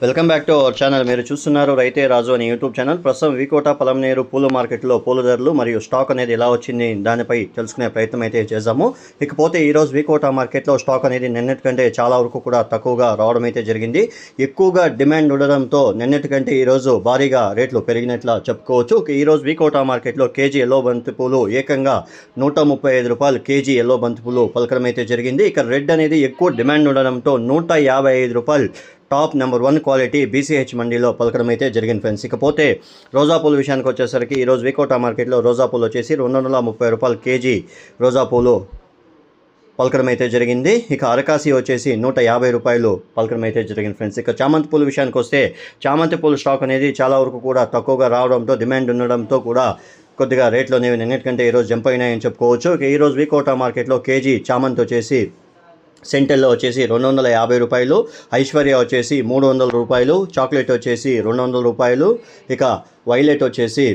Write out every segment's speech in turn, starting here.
Welcome back to our channel. మీరు చూస్తున్నారు రైతే రాజు అని యూట్యూబ్ ఛానల్. ప్రస్తుతం వికోట పలమనేరు పూల మార్కెట్లో పూల ధరలు మరియు స్టాక్ అనేది ఎలా వచ్చింది దానిపై తెలుసుకునే ప్రయత్నం అయితే చేద్దాము. ఇకపోతే ఈరోజు వికోట మార్కెట్లో స్టాక్ అనేది నిన్నటి కంటే చాలా వరకు కూడా తక్కువగా రావడం అయితే జరిగింది. ఎక్కువగా డిమాండ్ ఉండడంతో నిన్నటి కంటే ఈరోజు భారీగా రేట్లు పెరిగినట్లు చెప్పుకోవచ్చు. ఈరోజు వికోట మార్కెట్లో కేజీ ఎల్లో బంతి పూలు ఏకంగా 135 రూపాయలు కేజీ ఎల్లో బంతి పూలు పలకడం అయితే జరిగింది. ఇక రెడ్ అనేది ఎక్కువ డిమాండ్ ఉండడంతో 155 రూపాయలు టాప్ నెంబర్ 1 క్వాలిటీ బీసీహెచ్ మండీలో పలకడం అయితే జరిగింది ఫ్రెండ్స్. ఇకపోతే రోజా పూల విషయానికి వచ్చేసరికి ఈరోజు వికోట మార్కెట్లో రోజా పూలు వచ్చేసి 230 రూపాయలు కేజీ రోజా పూలు పలకడం అయితే జరిగింది. ఇక అరకాసి వచ్చేసి 150 రూపాయలు పలకడం అయితే జరిగింది ఫ్రెండ్స్. ఇక చామంతి పూల విషయానికి వస్తే చామంతి పూల స్టాక్ అనేది చాలా వరకు కూడా తక్కువగా రావడంతో డిమాండ్ ఉండడంతో కూడా కొద్దిగా రేట్లు అనేవి నిన్నటికంటే ఈరోజు జంప్ అయినాయని చెప్పుకోవచ్చు. ఇక ఈరోజు వికోట మార్కెట్లో కేజీ చామంతి వచ్చేసి సెంటెల్లో వచ్చేసి 250 రూపాయలు, ఐశ్వర్య వచ్చేసి 300 రూపాయలు, చాక్లెట్ వచ్చేసి 200 రూపాయలు, ఇక వైలెట్ వచ్చేసి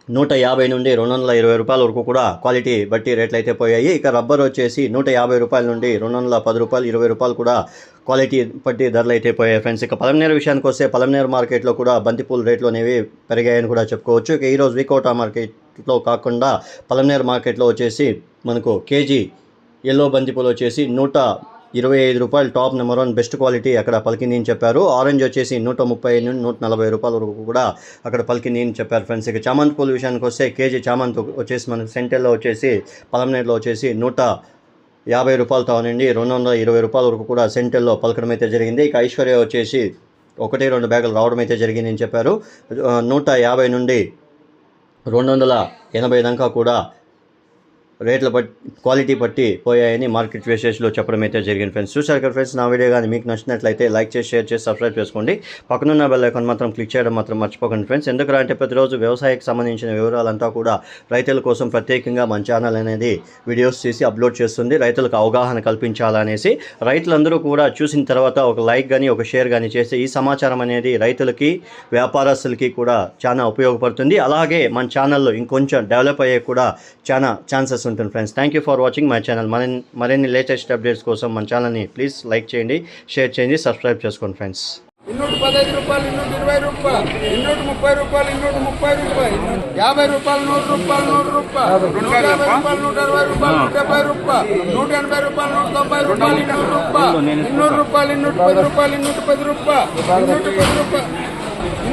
150 నుండి 220 రూపాయల వరకు కూడా క్వాలిటీ బట్టి రేట్లు అయితే పోయాయి. ఇక రబ్బర్ వచ్చేసి 150 రూపాయల నుండి 210 రూపాయలు, 20 రూపాయలు కూడా క్వాలిటీ బట్టి ధరలు అయితే పోయాయి ఫ్రెండ్స్. ఇక పలమనేరు విషయానికి వస్తే పలమనేరు మార్కెట్లో కూడా బంతిపూల రేట్లు అనేవి పెరిగాయని కూడా చెప్పుకోవచ్చు. ఇక ఈరోజు వికోట మార్కెట్లో కాకుండా పలమనేరు మార్కెట్లో వచ్చేసి మనకు కేజీ ఎల్లో బంతిపూలు వచ్చేసి 125 రూపాయలు టాప్ నెంబర్ 1 బెస్ట్ క్వాలిటీ అక్కడ పలికింది అని చెప్పారు. ఆరెంజ్ వచ్చేసి 130 నుండి 140 రూపాయల వరకు కూడా అక్కడ పలికింది అని చెప్పారు ఫ్రెండ్స్. ఇక చామంతి పూల విషయానికి వస్తే కేజీ చామంతి వచ్చేసి మనకు సెంటెల్లో వచ్చేసి పలమనేరులో వచ్చేసి 150 రూపాయలతో నుండి 220 రూపాయల వరకు కూడా సెంటెల్లో పలకడం అయితే జరిగింది. ఇక ఐశ్వర్య వచ్చేసి 1-2 బ్యాగులు రావడం అయితే జరిగింది అని చెప్పారు. 150 నుండి 280 దాకా కూడా రేట్ల బట్టి క్వాలిటీ బట్టి పోయాయని మార్కెట్ విశేషాలు చెప్పడం అయితే జరిగింది ఫ్రెండ్స్. చూశారు కదా ఫ్రెండ్స్, నా వీడియో కానీ మీకు నచ్చినట్లయితే లైక్ చేసి షేర్ చేసి సబ్స్క్రైబ్ చేసుకోండి. పక్కనున్న బెల్ ఐకాన్ మాత్రం క్లిక్ చేయడం మాత్రం మర్చిపోకండి ఫ్రెండ్స్. ఎందుకంటే ప్రతిరోజు వ్యవసాయకు సంబంధించిన వివరాలంతా కూడా రైతుల కోసం ప్రత్యేకంగా మన ఛానల్ అనేది వీడియోస్ చేసి అప్లోడ్ చేస్తుంది. రైతులకు అవగాహన కల్పించాలనేసి రైతులందరూ కూడా చూసిన తర్వాత ఒక లైక్ కానీ ఒక షేర్ కానీ చేస్తే ఈ సమాచారం అనేది రైతులకి వ్యాపారస్తులకి కూడా చాలా ఉపయోగపడుతుంది. అలాగే మన ఛానల్లో ఇంకొంచెం డెవలప్ అయ్యే కూడా చాలా ఛాన్సెస్ ఉంటుంది friends. Thank you for watching my channel. మరిన్ని లేటెస్ట్ అప్డేట్స్ కోసం మన ఛానల్ని ప్లీజ్ లైక్ చేయండి, షేర్ చేయండి, సబ్స్క్రైబ్ చేసుకోండి ఫ్రెండ్స్. 215 రూపాయలు, 220 రూపాయలు, 230 రూపాయలు, 230 రూపాయలు, 50 రూపాయలు, 100 రూపాయలు, 100 రూపాయలు, 150 రూపాయలు, 160 రూపాయలు, 170 రూపాయలు, 180 రూపాయలు, 190 రూపాయలు, 200 రూపాయలు, 200 రూపాయలు, 210 రూపాయలు, 210 రూపాయలు, 210 రూపాయలు,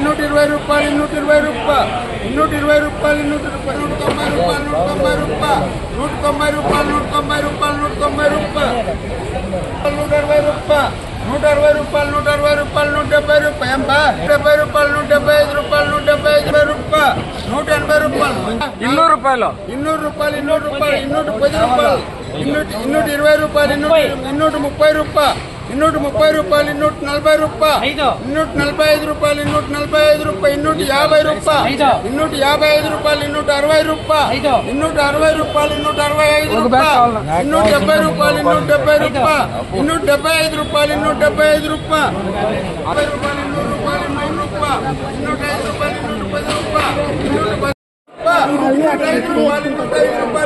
220 రూపాయలు, 220 రూపాయలు, 220 రూపాయలు, 190 రూపాయలు, 190 రూపాయలు, 190 రూపాయలు, 190 రూపాయలు, 190 రూపాయలు, 160 రూపాయలు, 160 రూపాయలు, 160 రూపాయలు, 170 రూపాయలు, 70 రూపాయలు, 175 రూపాయలు, 175 రూపాయలు, 180 రూపాయలు, 200 రూపాయలు, 200 రూపాయలు, 200 రూపాయలు, 210 రూపాయలు, 220 రూపాయలు, 230 రూపాయలు, 230 రూపాయలు, 240 రూపాయలు, 245 రూపాయలు, 245 రూపాయలు, 250 రూపాయలు, 255 రూపాయలు, 260 రూపాయలు, 260 రూపాయలు, 265 రూపాయలు, 270 రూపాయలు, 270 రూపాయలు, 275 రూపాయలు, 275 రూపాయలు, 50 రూపాయలు, 100 రూపాయలు, 100 రూపాయలు, 105 రూపాయలు, 110 రూపాయలు, 105 రూపాయలు, 105 రూపాయలు, 105, 110, 110, 67, 68, 70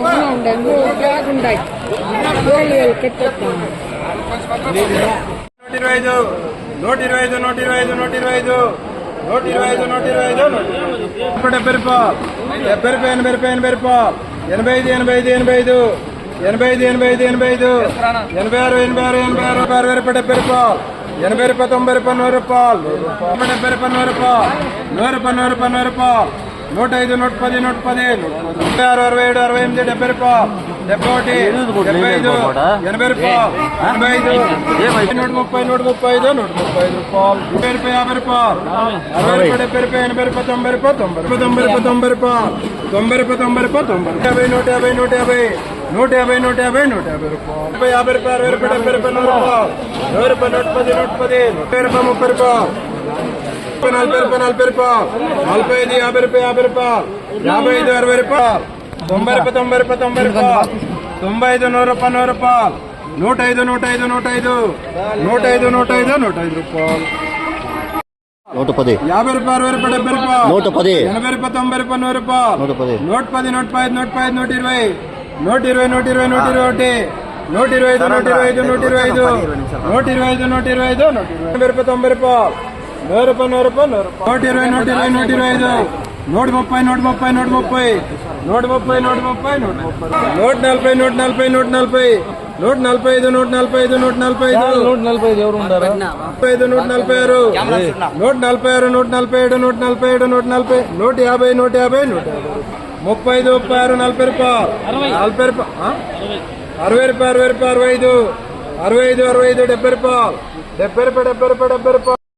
రూపాయలు, 71, 75, 80 రూపాయలు, 85, 130, 135, 135 రూపాయలు, 50 రూపాయలు, 60 రూపాయలు, 70 రూపాయలు, 80 రూపాయలు, 90 రూపాయలు, 90 రూపాయలు, 90 రూపాయలు, 90 రూపాయలు, 90 రూపాయలు, 90 రూపాయలు, 150, 150, 150 రూపాయలు, 50 రూపాయలు, 60 రూపాయలు, 70 రూపాయలు, 100 రూపాయలు, 100 రూపాయలు, 110, 110, 30 రూపాయలు, 40 రూపాయలు, 40 రూపాయలు, 45, 50 రూపాయలు, 50 రూపాయలు, 55, 60 రూపాయలు, 90 రూపాయలు, 90 రూపాయలు, 95, 100 రూపాయలు, 100 రూపాయలు, 105, 105, 105, 105, 105, 105 రూపాయలు, 110, 50 రూపాయలు, 60 రూపాయలు, 70 రూపాయలు, 110, 80 రూపాయలు, 90 రూపాయలు, 100 రూపాయలు, 110, 110, 115, 115, 120, 120, 120, 121, 125 125 125 125 125 125 90 రూపాయలు 100 రూపాయలు 100 రూపాయలు 120 130 130 130 140 145 ఎవరు ఉండారా 146 147 150 150 35 36 40 రూపాయలు 40 రూపాయలు 60 రూపాయలు 65 70 రూపాయలు 70 రూపాయలు